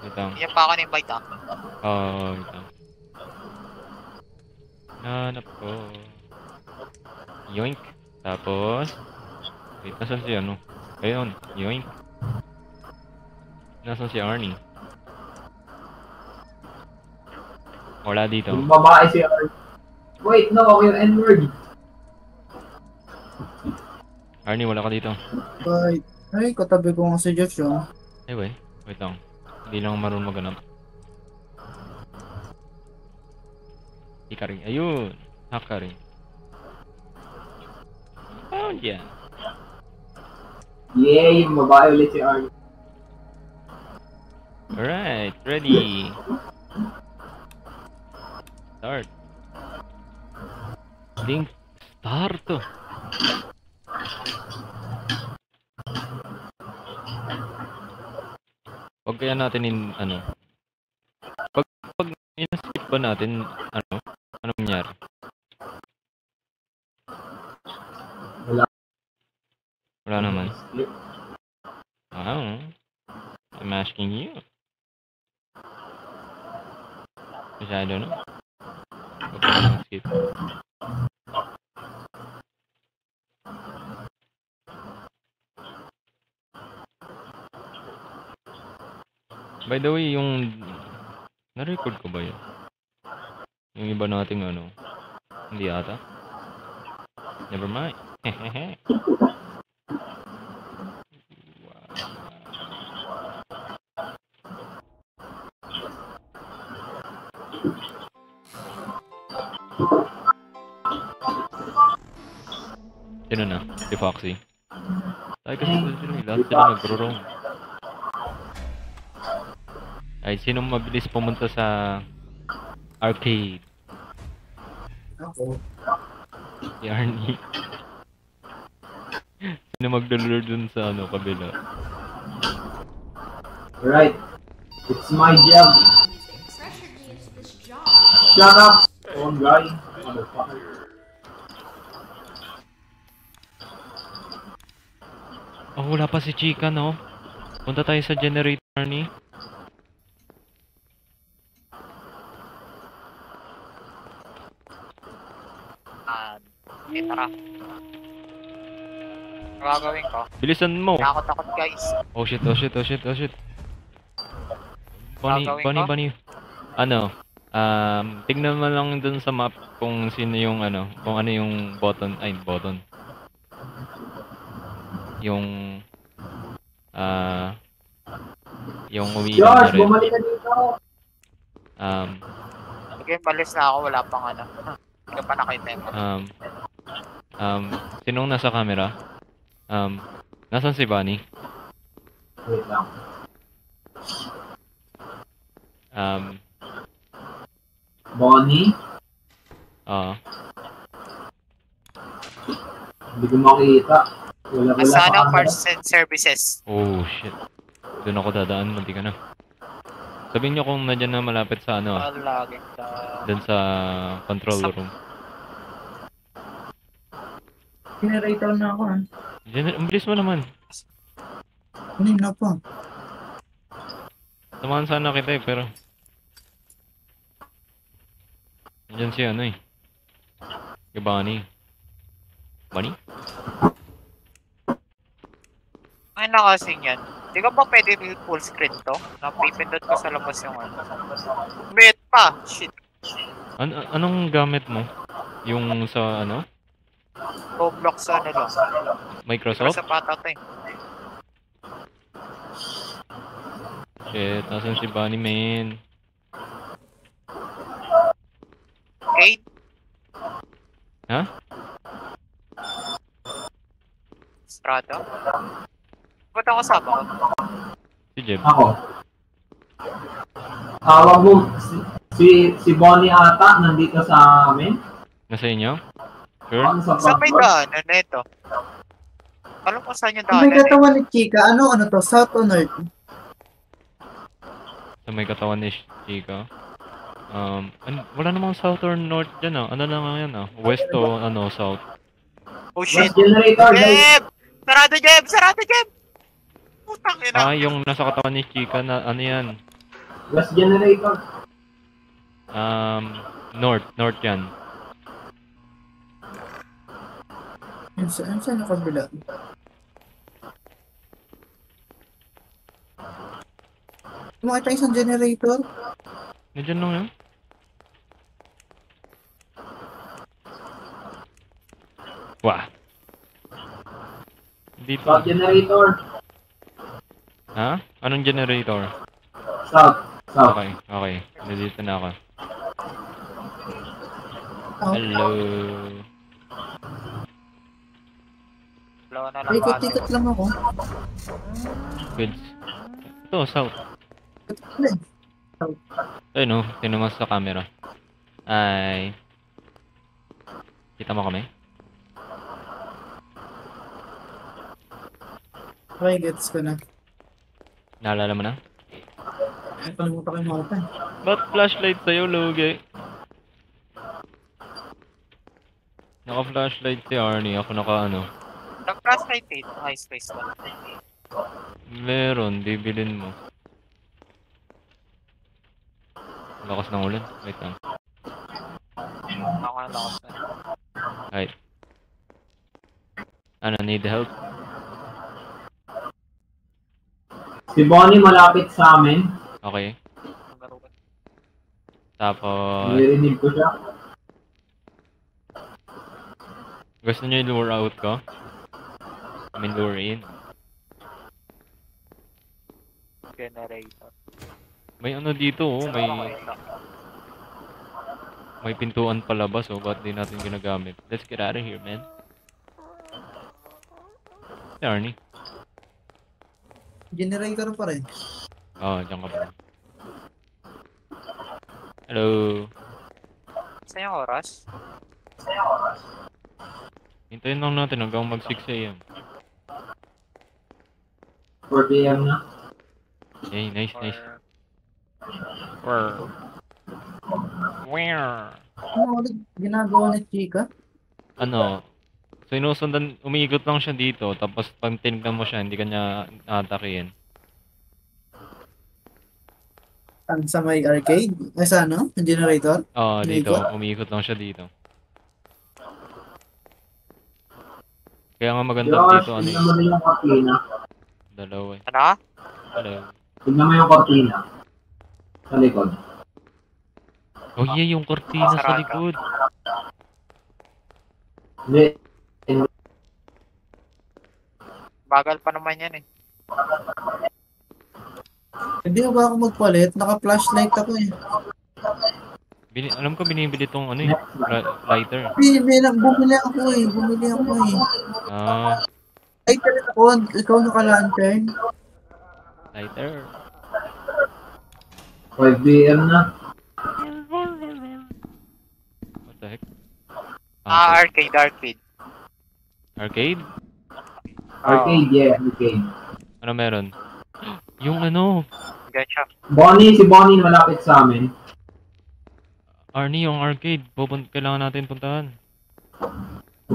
Wait lang. Hindi pa ako na-invite ah. Wait lang. Hanap ko. Yoink. Tapos, wait, nasan si ano? Ayun, yoink. Nasan si Arnie? Wala dito. Yung babae si Arnie. Wait, no, ako yung N-word. Arnie, wala ka dito. Ay, katabi ko nga si Josh yun. Anyway, wait lang. Hindi lang marunong maganap. Hikari. Ayun! Hakari. Found ya. Yeah, yung babae ulit si Arnie. Alright, ready. Start. Link start. Pag kaya natin ano? Pag in-skip ba natin ano? Ano nangyari? Wala. Wala naman. Wow. I'm asking you. Masyado, no? Huwag ka nang skip. By the way, yung... Na-record ko ba yun? Yung iba nating ano? Hindi ata? Never mind. Hehehe. Sino na? Si Foxy. Ay, kasi lahat sila nagro-roam. Ay, sinong mabilis pumunta sa arcade? Ako. Si Arnie. Sino magdalur dun sa ano, kabila? Right. It's my job. Shut up, own guy. Oh, wala pa si Chika, no? Punta tayo sa generator, Arnie. Tara. Ano gagawin ko? Bilisan mo! Takot-takot guys. Oh shit, oh shit, oh shit, oh shit. Bunny, Gagawin Bunny, ko? Bunny. Ano? Tignan mo lang dun sa map kung sino yung ano, kung ano yung button, ay, button. Yung, yung umiinom na George, rin. bumalik ka dito. Sige, balis na ako. Wala pang ano. Hindi ka pa nakita mo. Sinong nasa camera? Nasaan si Bunny? Wait lang. Bonnie? Hindi ko makita. Wala Asana pa. parts and services. Oh shit. Doon ako dadaan, munti ka na. Sabihin nyo kung nandiyan na malapit sa ano, Lagi ka. dun sa control room. Generator na ako ah. Ang bilis mo naman. Kanina pa. Samahan sana kita eh, pero... Nandiyan si ano eh. Si Bunny. Bunny? Ay, nakasing yan. Di ka ba pwede full screen to? Napipindot ko sa labas yung ano. Bet pa! Shit. Anong gamit mo? Yung sa ano? Roblox ano lang. Microsoft? Sa pata to eh. Shit, nasan si Bunny, man? 8? Ha? Strata? Ba't ako kasama ko? Si Jeb. Ako. Tawag mo, si Bonnie ata, nandito sa amin. Nasa inyo? Sure? Ano sa Saan may password? daanan na ito? Alam ko saan yung Ang may daanan eh. katawan ni Chika, ano to? South or North? Sa may katawan ni Chica. Wala namang south or north dyan ah. Ano lang yan ah. West o ano, south. Oh shit! West generator, guys. Jeb! Sarado Jeb! Sarado Jeb! Putang ina. Ah, yung nasa katawan ni Chica na ano yan. West generator. North yan. Saan yung kabila? Tumakita isang generator. Nandiyan lang yun. Wah. Dito. South generator. Ha? Anong generator? South. Okay. Nandito na ako. Oh. Hello. Hello na lang ba? Ikot-ikot lang ako. Goods. Ito, south. Ayun no, tinungo sa camera. Ay. Kita mo kami? Okay, gets ko na. Naalala mo na? Ay, palimutan ko yung mapa. Ba't flashlight sa'yo, Lugi? Naka-flashlight si Arnie. Ako naka ano. Nag-flashlight eh. High space lang. Meron, bibilin mo. Lakas ng ulan. Wait lang. Ako na lakas na. Right. Ano, need help? Si Bonnie malapit sa amin. Okay. Tapos, Narinig ko siya. gusto nyo i-lure out ko? I mean, lure in. Generator. May ano dito, oh. May pintuan palabas, oh. Ba't di natin ginagamit? Let's get out of here, man. Si Arnie. Generator pa rin. Diyan ka pa. Hello. Saan yung oras? Hintayin lang natin hanggang mag 6 AM. 4 p.m. na. Yay, nice. Or... Where? Ano ulit ginagawa ni Chica? Ano? So, inusundan, umiikot lang siya dito, tapos pag tinignan mo siya, hindi ka niya atakihin. Saan sa may arcade? Ay, sa ano? Yung generator? Dito, Umiikot? umiikot lang siya dito. Kaya nga maganda Yo, dito, ano tignan mo na yung kortina. dalawa eh. Ano? Hello. Tignan mo yung kortina. Sa likod. Oh yeah, yung kortina sa Sarado. likod. Hindi. Bagal pa naman yan eh. Hindi mo ba ako magpalit? Naka-flashlight ako eh. Alam ko binibili tong ano eh, lighter. Bumili ako eh. Lighter rin ako. Ikaw naka-lantern. Lighter. 5 p.m. na. What the heck? Arcade. Arcade? Arcade, yeah. Arcade. Ano meron? Yung ano, Gacha. Si Bonnie malapit sa amin. Arnie, yung arcade. Kailangan natin puntahan.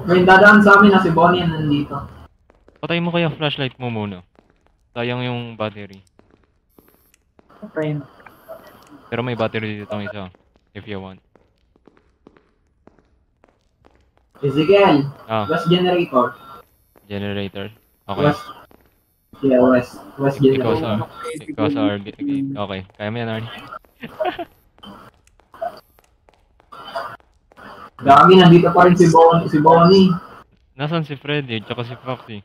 May dadaan sa amin na si Bonnie nandito. Patay mo kaya flashlight mo muna. Sayang yung battery. Okay. Pero may battery dito isa. If you want. Ezekiel. West generator. Generator. Okay. West. Yeah, West. West generator. Ikaw sa arcade. Okay. Kaya mo yan, Arnie. Gagi, nandito pa rin si Bonnie. Nasaan si Freddy? Tsaka si Foxy?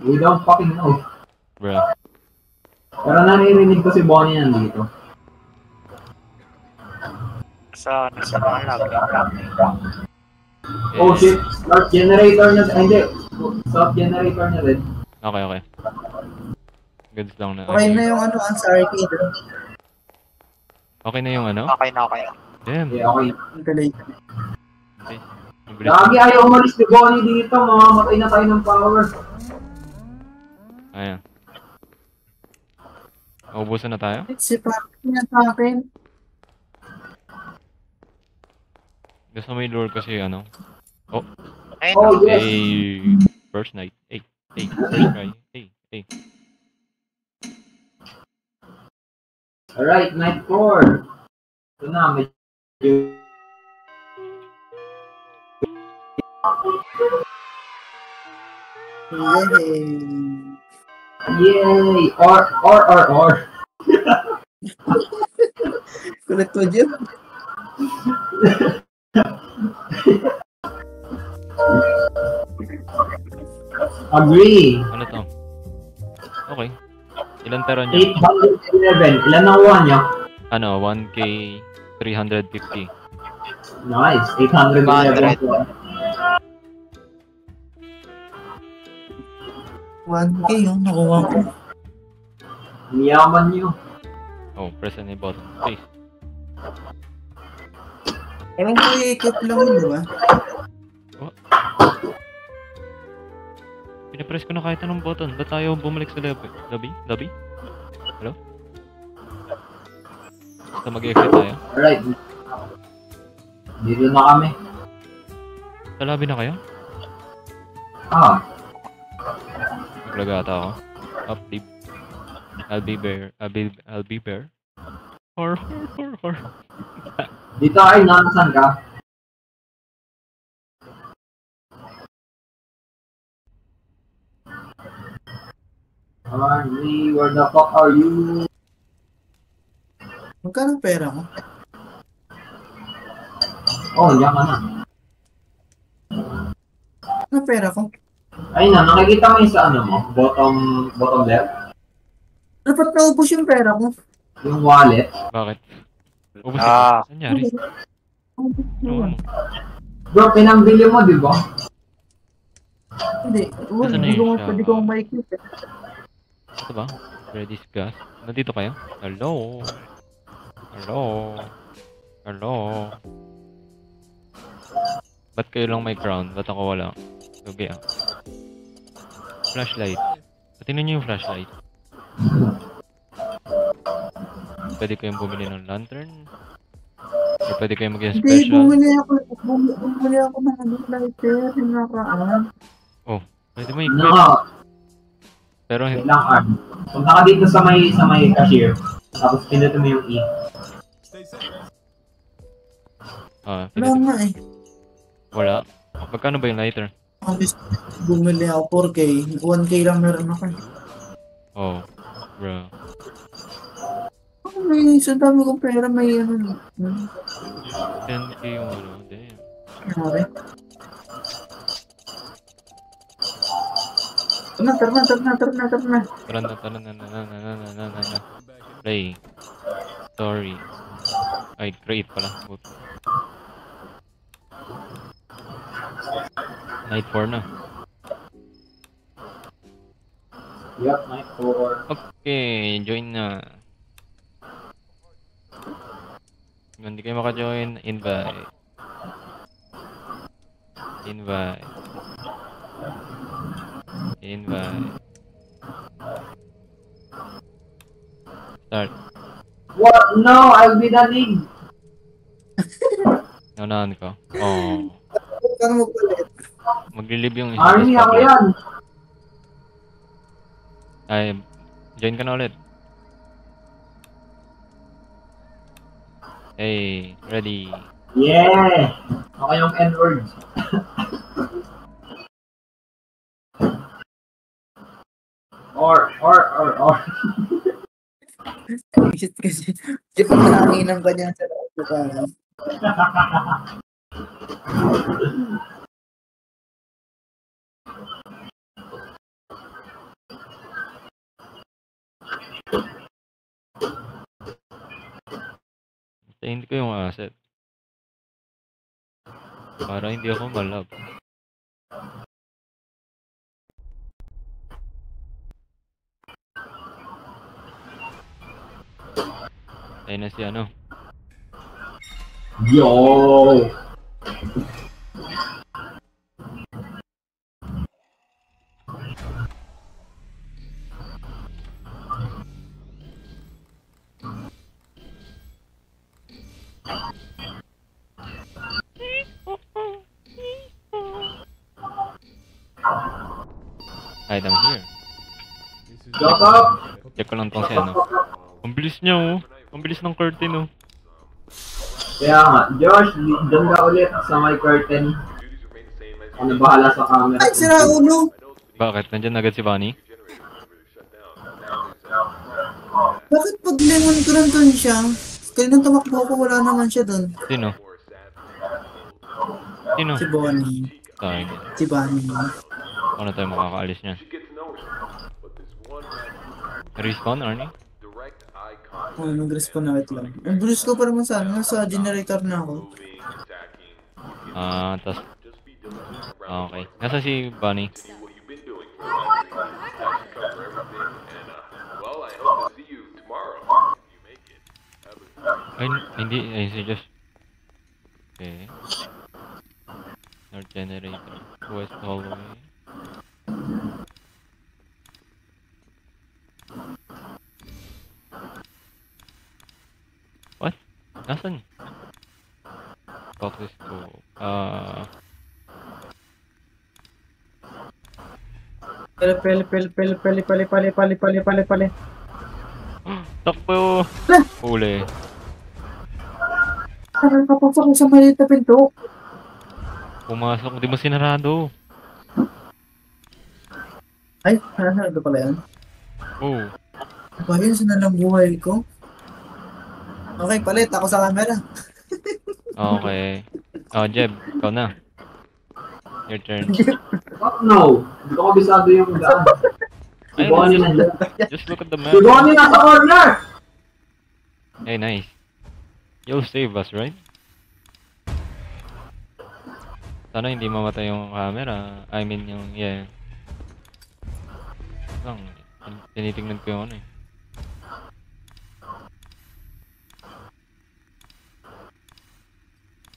We don't fucking know. Bruh. Pero naririnig ko si Bonnie nandito. Sa mga lab. Oh shit, South generator na, hindi. South generator na rin. Okay. Goods lang na. Okay na yung ano, sa arcade. Okay na yung ano? Okay na. Damn. Okay, okay. Galing. Okay. Mabilis. Gagi, ayaw umalis si Bonnie dito. Mamamatay na tayo ng power. Ayan. Naubusan na tayo? Si Papi na sa akin. Gusto may lure kasi ano? Ayun Oh, na. yes. First night. First try. Alright, night 4. Ito na, medyo... Yay! Yay! Or. Kulit mo, Jim. Agree. Ano to? Okay. Ilan tera niya? 811. Ilan nakuha niya? Ano, 1K 350. Nice. 811. 1K yung nakuha ko. Niyaman niyo. Oh, press any button. Please. Ewan ko i-equip lang yun, di ba? Pinapress ko na kahit anong button. Ba't tayo bumalik sa lobby? Lobby? Hello? So mag-exit tayo? Alright. Dito na kami. Sa lobby na kayo? Ah. Maglaga ata ako. Up, deep. I'll be bear. Hor. Dito ay nanasan ka? Harley, where the fuck are you? Magkano pera mo? Oh, yan ka na. Ano pera ko? Ayun na, nakikita mo yung sa ano mo? Bottom left? Dapat naubos yung pera ko. Yung wallet? Bakit? Ubus Ah. ito. Saan nangyari? Oo. Bro, pinambili mo, di ba? Hindi. Nasaan na yun siya? Pwede ko ma-equip eh. Ito ba? Ready gas? Nandito kayo? Hello? Ba't kayo lang may crown? Ba't ako wala? Lugi ah. Flashlight. Tingnan niyo yung flashlight. Pwede kayong bumili ng lantern? O pwede kayong maging Hindi, special? bumili ako ng ano lighter. Yung nakaraan. Pwede mo equip. No, Pero ilang arm. Punta ka dito sa may cashier. Tapos pinuto mo yung E. pwede Wala nga eh. wala. Magkano ba yung lighter? Bumili ako 4K. 1K lang meron ako eh. Oh, bro. May sa dami kong pera may ano. 10k yung ano, damn. Grabe. Tara na. Tara. Play. Sorry. Ay, create pala. Night 4 na. Yup, night 4. Okay, join na. Kung hindi kayo maka-join, invite. Start. What? No, I'll be the lead. Naunahan ko. Oh. Kano mo palit? Magli-live yung Army, ako public. yan. Ay, join ka na ulit. Hey, ready. Yeah! Okay yung N-word. Or. Isip kasi. Di ba nakakinang ka niya sa loob na parang. Tayin ko yung asset. Para hindi ako malab. Tayo na si ano. Yo! Hide, I'm here. Shut up! Check ko lang tong si ano. Ang bilis niya oh. Ang bilis ng curtain, oh. Kaya nga, Josh, doon ka ulit sa my curtain. Ano bahala sa camera. Ay, sira ulo! Bakit? Nandyan agad si Bunny? Bakit pag lemon ko nandun siya? Kailan tumakbo ako, wala naman siya dun. Sino? Sino? Si Bonnie. Sayang. Si Bonnie. Paano tayo makakaalis niyan? Respawn, Arnie? Oh, nag-respawn na wait lang. Ang bilis ko pa naman sana, nasa generator na ako. Tas... Okay. Nasa si Bunny? Ay, hindi. Ay, si Josh. Okay. North generator. West hallway. What? Nasaan? Boxes ko. Pali. Takbo! Huli. Nakakapasok ko sa maliit na pinto. Pumasok. Di mo sinarado. Ay, ito pala yan. Oh. Ba yun, sinalang buhay ko? Okay, palit. Ako sa camera. Okay. Oh, Jeb. Ikaw na. Your turn. Fuck no! Hindi ko kabisado yung daan. Si Ay, Bonnie nandiyan. Just look at the Si map. Bonnie nasa corner! Hey, nice. You'll save us, right? Sana hindi mamatay yung camera. I mean, yung, yeah. Lang, tinitingnan ko yung ano eh.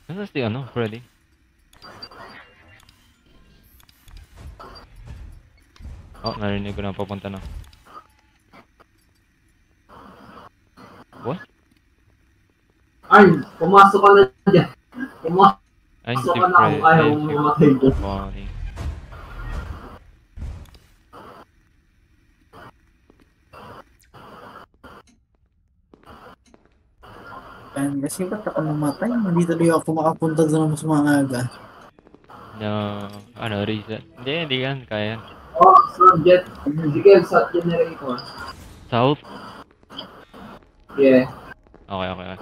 Nasa si ano, Freddy? Oh, narinig ko na papunta na. What? Ay, pumasok ka na dyan. Pumasok Ay, si ka na kung Freddy. ayaw Ay, mong si mamatay dyan. Bonnie. And kasi ba't ako namatay? Hindi tuloy ako makapunta doon mas maaga. No, ano, reset. Hindi yan, kaya. Oh, subject. Physical sa generator. South? Yeah. Okay.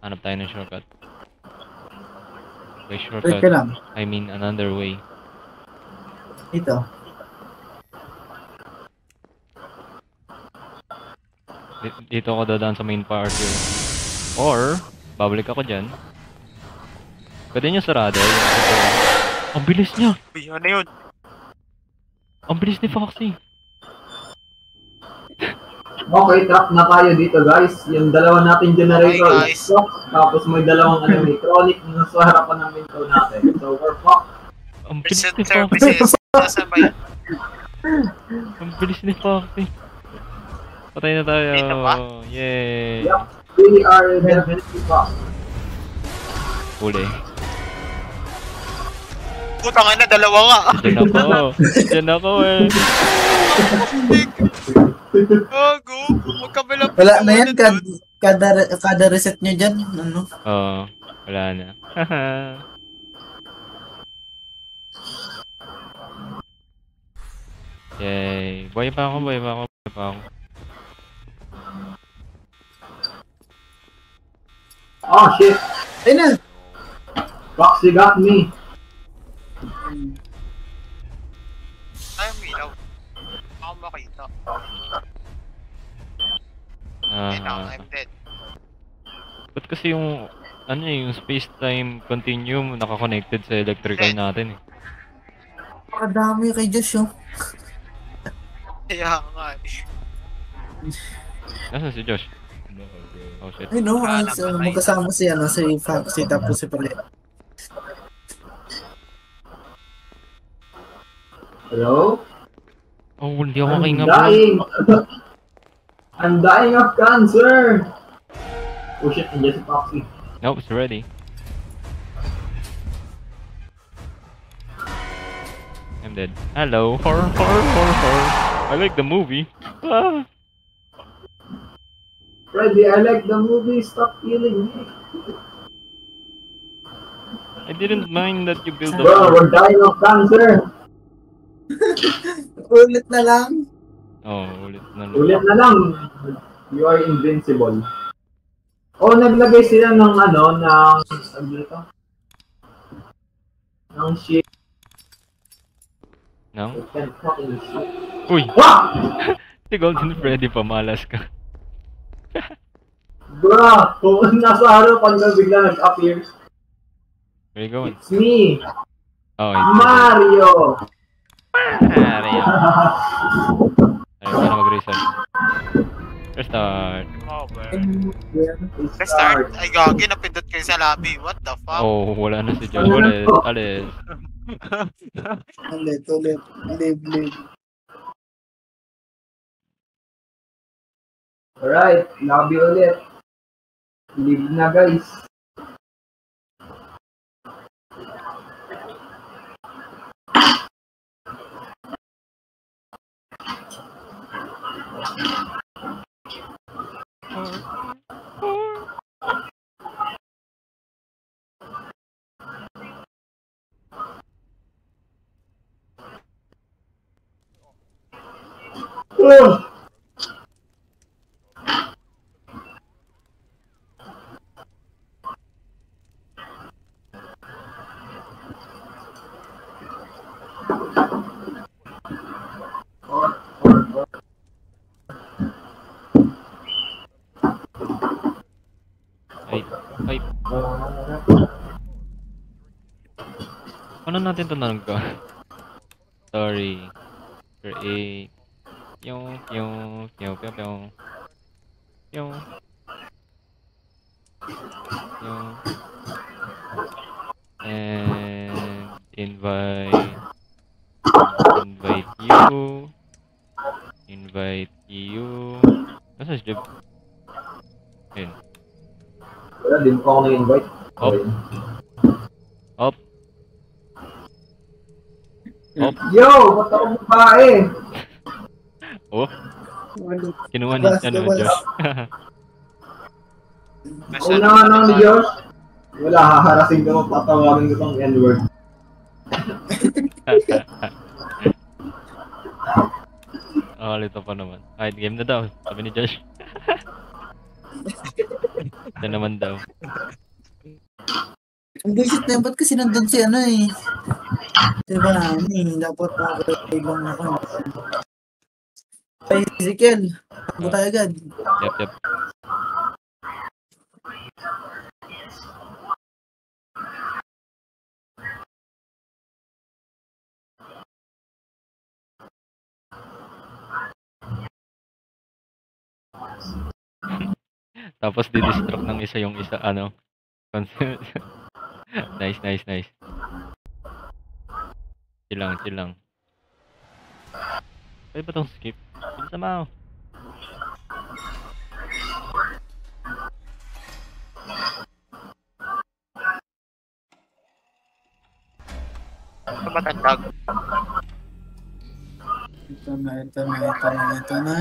Hanap tayo ng shortcut. By Wait shortcut, ka lang. I mean another way. Ito. Dito ako dadaan sa main part yun. Or, babalik ako dyan. Pwede nyo sarado. Ang bilis niya! Uy, ano yun? Ang bilis ni Foxy! Okay, trap na tayo dito guys. Yung dalawa nating generator Okay, guys. is stock. Tapos may dalawang animatronic na sa harapan ng window natin. So we're fucked. Ang bilis Reset ni Foxy! services. Nasa ba yan? Ang bilis ni Foxy! Patay na tayo! Dito ba? Yay! Yep. We are definitely fucked. Huli. Putang ina, dalawa nga. Diyan ako eh. Gago. Magkabilang Wala na yan. Kada reset nyo dyan. Ano? Oo, wala na. Yay! Buhay pa ako. Oh shit! Ay na! Foxy got me! Ay, umilaw. Ako makita. And now, I'm dead. Ba't kasi yung, ano eh, yung space-time continuum naka-connected sa electrical natin eh. Pakadami kay Josh oh. Kaya nga eh. Nasaan si Josh? Oh shit. Ay no, Ah, magkasama si Foxy tapos si Pare. Hello? Oh, hindi ako I'm makahinga dying! I'm dying of cancer! Oh shit, nandiyan si Foxy. Nope, it's ready. I'm dead. Hello. Horror. I like the movie. Ah. Freddy, I like the movie. Stop killing me. I didn't mind that you built the Bro, fort. we're dying of cancer. Ulit na lang. Oh, ulit na lang. Ulit na lang. You are invincible. Oh, naglagay sila ng ano dito? Ng shit. No? I can't fucking shoot. Uy! Wah! Si Golden Freddy, pamalas ka. Bro, kung nasa harapan ka bigla nag-appear. Where you going? It's me, Oh, it's Mario! Mario. Ayun, paano mag-reset? Restart. Oh, bro. Yeah. Restart. Ay, gagi. Napindot kayo sa lobby. What the fuck? Oh, wala na si Josh. Ulit. Alis. Ulit. Live. Alright, lobby ulit. Leave na guys. Ugh. Ay. Ano natin ito nangga? Sorry. Create. Yung. And invite you. Nasa si Jeb? Ayun. Wala, din po ako na-invite. Up. Up. Yo, ba't ako babae? Oh. Kinuha ni Josh. Kung na ni Josh, wala, haharasin ka mo, patawagin ko tong N-word. Oh, lito pa naman. Ay, game na daw. Sabi ni Josh. Ito naman daw. Ang bullshit na yun, ba't kasi nandun si ano eh. Diba namin, dapat ibang ako. Ay, Ezekiel, takbo tayo agad. Yep. Tapos didistract ng isa yung isa, ano. Nice. Chill lang. Pwede ba tong skip? Bilisan mo. Ito matandag. Ito na.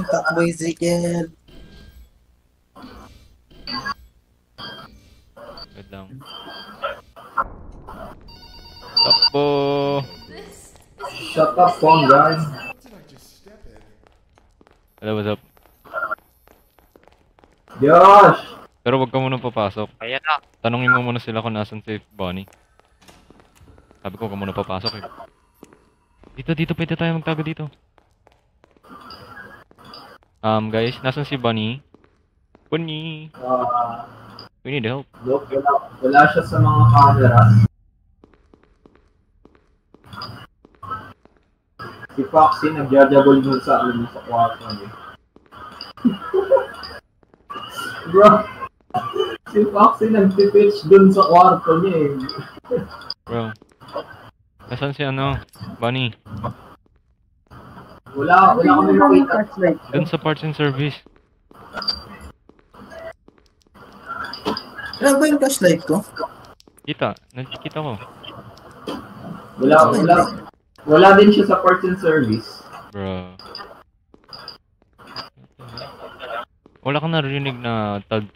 Takbo Ezekiel. Good lang. Takbo. Shut up, phone guys. Hello, what's up? Josh! Pero wag ka muna papasok. Ayan na. Tanungin mo muna sila kung nasan si Bonnie. Sabi ko, wag ka muna papasok eh. Dito, pwede tayo magtago dito. Guys, nasan si Bonnie? Bonnie! We need help. Look, wala siya sa mga cameras. Si Foxy nagja-jabol dun sa kwarto niya. Bro, si Foxy nagtititch dun sa kwarto niya eh. Bro. Nasan si Bonnie? Wala kami makita. Dun sa parts and service. Ano ba yung flashlight ko? Nakikita ko. Wala din siya sa parts and service. Bro. Wala kang narinig na tad.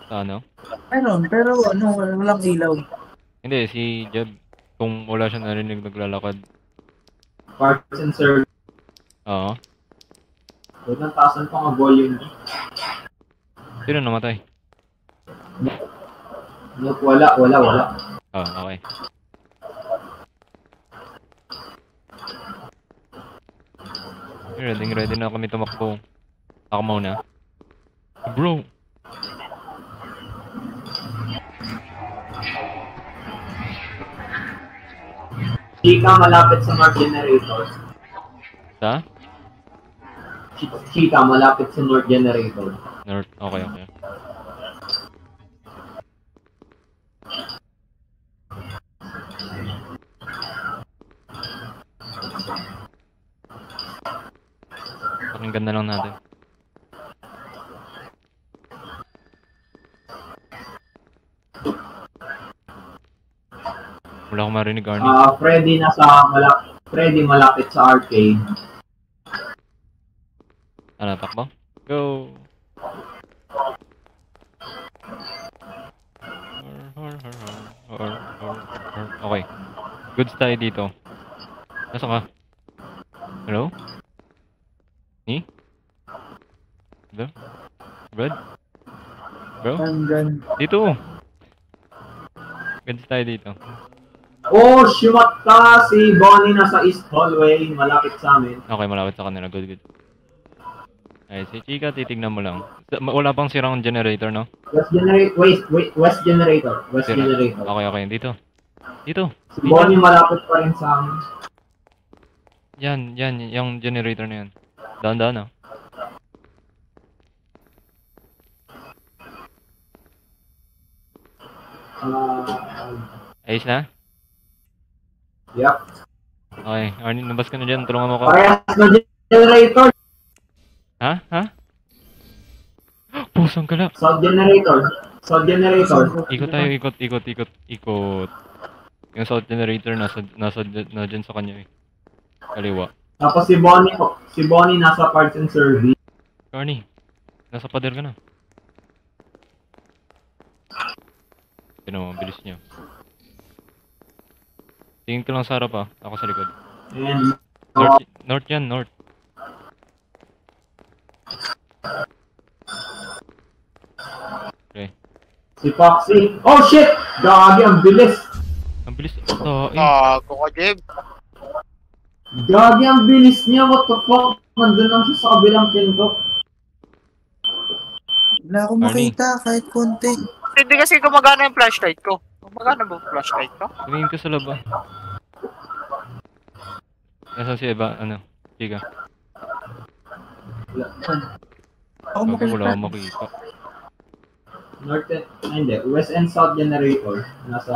Sa ano? Meron, pero ano, walang ilaw. Hindi, si Jeb. Kung wala siyang narinig naglalakad. Parts and service. Oo. Huwag nang taasan pa nga volume. Sino namatay? Nope, wala. Oh, okay. Ready na kami tumakbo. Ako muna. Bro! Chika malapit sa north generator. Sa? Chika malapit sa north generator. North. Okay. Pakinggan na lang natin. Wala akong marinig, Arnie. Freddy malapit sa arcade. Ano, takbo? Go! Okay. Goods tayo dito. Nasaan ka? Hello? Ni? Hello? Brad? Bro? Hanggang. Dito! Goods tayo dito. Oh, shumata! Si Bonnie nasa East Hallway, malapit sa amin. Okay, malapit sa kanila. Good. Ay, si Chika, titignan mo lang. Wala pang sirang generator, no? West generator. Okay. Dito. Si Bonnie malapit pa rin sa amin. Yan, yung generator na yan. Daan-daan, ah. Ayos na? Yep. Okay, Arnie, nabas ka na dyan. Tulungan mo ko. Parehas na generator. Ha? Pusang kala. South generator. Ikot tayo, ikot. Yung south generator nasa dyan sa kanya eh. Kaliwa. Tapos si Bonnie nasa parts and service. Arnie, nasa pader ka na. Tignan mo, bilis niya. Tingin ko lang sa harap ah. Ako sa likod. And North yan, north. Okay. si Foxy. Oh shit! Gagi, ang bilis. Ang bilis. Ito, Gago ka, Jeb. Gagi, ang bilis niya. What the fuck? Nandun lang siya sa kabilang pinto. Wala akong Arnie. makita kahit konti. Hindi kasi gumagana yung flashlight ko. Gumagana ba yung flashlight ko? tumingin ka sa laba. Nasaan si Eva? Ano? Chika. Ako Sabi wala makita. akong makita. West and South generator. Nasa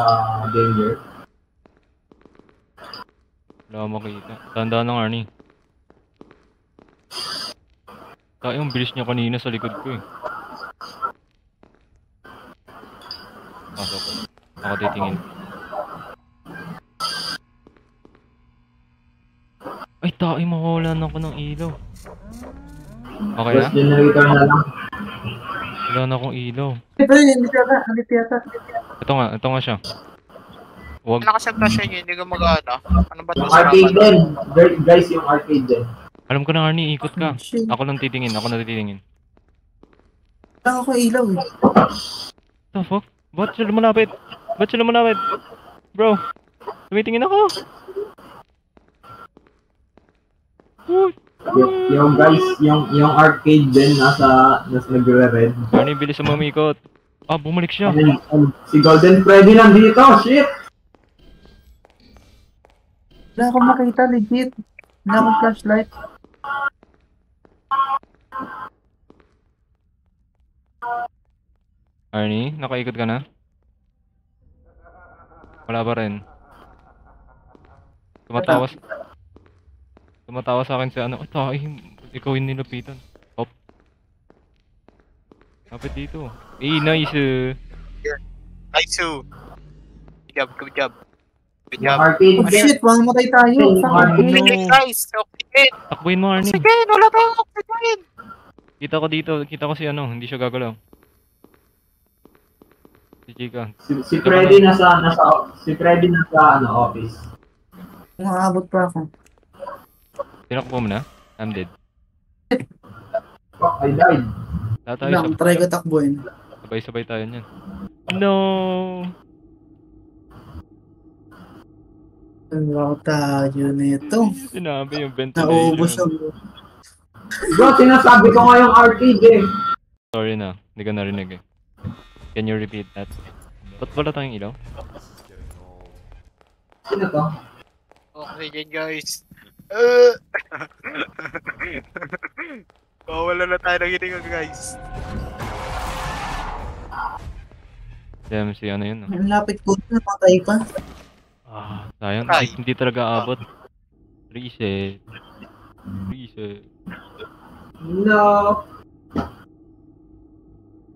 danger. Wala akong makita. Tandaan ng Arnie. Kaya yung bilis niya kanina sa likod ko eh. Pasok. Ako titingin. Ay, tayo mawawalan ako ng ilaw. Okay na? West generator na lang. Wala na akong ilaw. Ito yun, halit yata. Ito nga siya. Wag. Wala kasi yung flashlight niya, hindi gumagana. Ano ba ito Yung sa arcade din. Guys, yung arcade din. Alam ko na Arnie, ikot ka. Shit. Ako lang titingin, ako na titingin. Wala ako ilaw eh. The fuck? Ba't siya lumalapit? Bro, tumitingin ako. Uy! Yung guys, yung arcade din nasa nagre-red. Arnie, bilis sa mamikot. Ah, bumalik siya. And si Golden Freddy nandito, shit! Wala akong makita, legit. Wala akong flashlight. Arnie, nakaikot ka na? Wala pa rin. Tumatawa sa akin si ano. Oh, ikaw yung nilapitan. Hop. Kapit dito. Nice. Nice. Good job. Yung arcade Oh din. shit, mamatay tayo. Yung Fuck. arcade. Oxygen, guys. Oxygen. Takbuhin mo, Arnie. Oxygen. Wala tayong oxygen. Kita ko dito, kita ko si ano, hindi siya gagalaw. Si Chica. Si Freddy nasa office. Umaabot pa ako. Tinakbo mo na? I'm dead. Fuck, I died. Lahat tayo Lang, try ko takbuhin. sabay-sabay tayo niyan. No! Ano tayo nito? Sinabi yung ventilation. Naubos yung... Bro, sinasabi ko nga yung arcade eh. Sorry na, hindi ko narinig eh. Can you repeat that? Ba't wala tayong ilaw? Sino to? Okay dyan guys. Wala na tayo ng hininga guys. Damn, si ano yun. Ang lapit ko na, patay pa. Sayang, Ay. hindi talaga abot. Reset. Reset. No.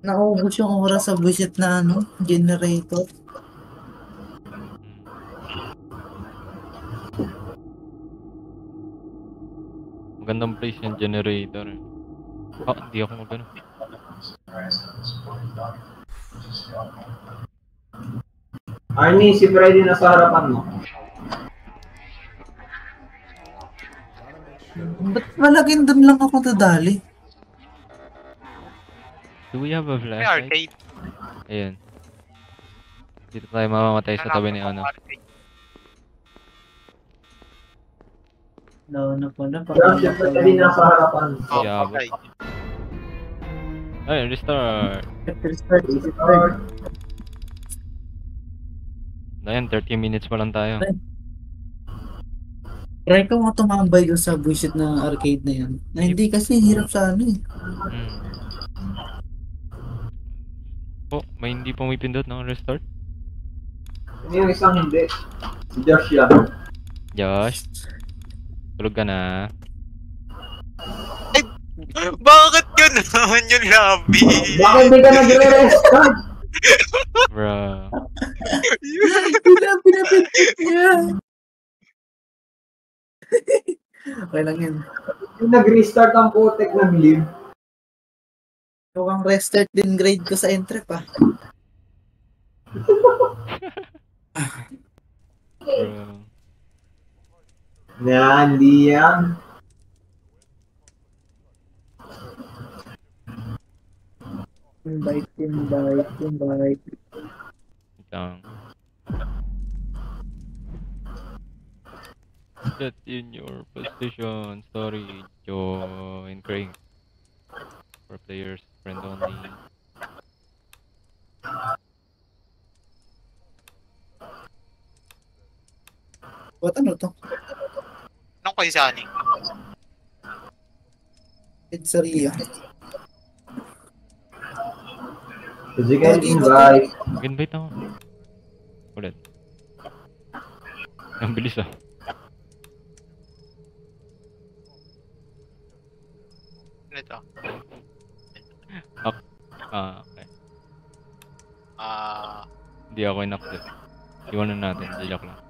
Naubos yung oras sa visit na ano, generator. Magandang place yung generator. Hindi ako magano. Arnie, si Freddy nasa harapan mo. Ba't malaging doon lang ako dadali? Do we have a May flashlight? arcade. Ayan. Dito tayo mamamatay sa tabi ni ano. No, na pala. Bro, si Freddy nasa harapan. Oh, Yeah, okay. Ay, restart. Restart. Ayan, 30 minutes pa lang tayo. Try ko nga tumambay doon sa visit ng arcade na yan. Na hindi kasi hirap sa ano eh. Oh, may hindi pumipindot ng restart? Yung isang hindi. Si Josh yan. Josh, tulog ka na. Bakit yun naman yung lobby? Bakit di ka nagre-restart? Bro. Pinapinapit niya. Okay lang yan. Yung nag-restart ang putek nag-live. Mukhang restart din grade ko sa entry pa. Bro. Yan, di yan. Invite. Lang. Get in your position. Sorry, join Craig. For players, friend only. What ano to? Anong kay Sunny? Pizzeria. Kasi can invite. Mag-invite ako. Ulit. Ang bilis ah. Ito. Okay. Hindi ako in-accept. Iwanan natin. Joke lang.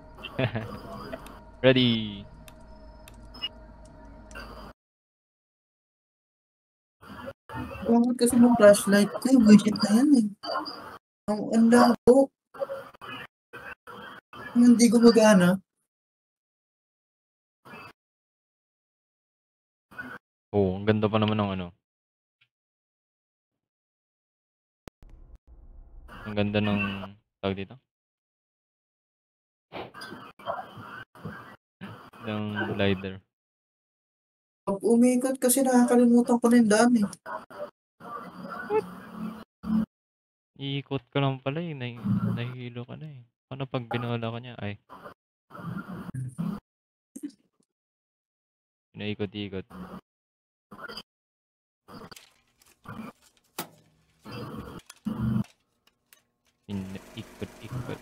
Ready. Bakit kasi yung flashlight ko, yung widget na yan eh. Ang labo. Hindi gumagana. Oh, ang ganda pa naman ng ano. Ang ganda ng tawag dito. Ng glider. Pag umikot kasi nakakalimutan ko na yung daan eh. Iikot ka lang pala eh. Nahihilo ka na eh. Paano pag binawala ka niya? Ay. Pinaikot-ikot. Ikot-ikot.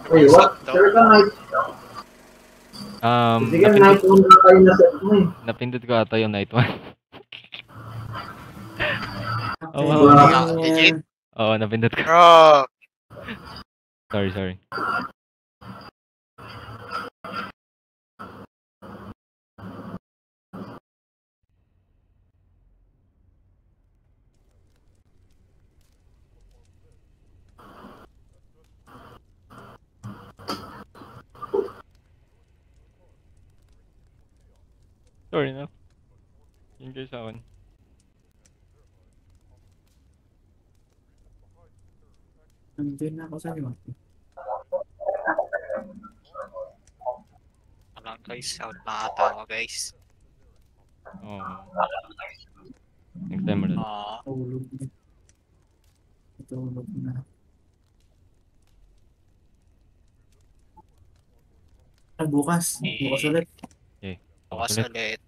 Wait, what? Sir ka night. Sige, night 1 na kayo na set mo eh. Napindot ko ata yung night 1. Oh, Okay. wow. Legit? Oo, napindot ko. Bro! Sorry. Sorry na. Yun kayo sa akin. Nandiyan na ako sa iyo. Ano guys, out na ata ako guys. Oo. Next time ulit. Tulog na. Tulog na. Bukas. Bukas ulit. Okay. Bukas Ulit. ulit.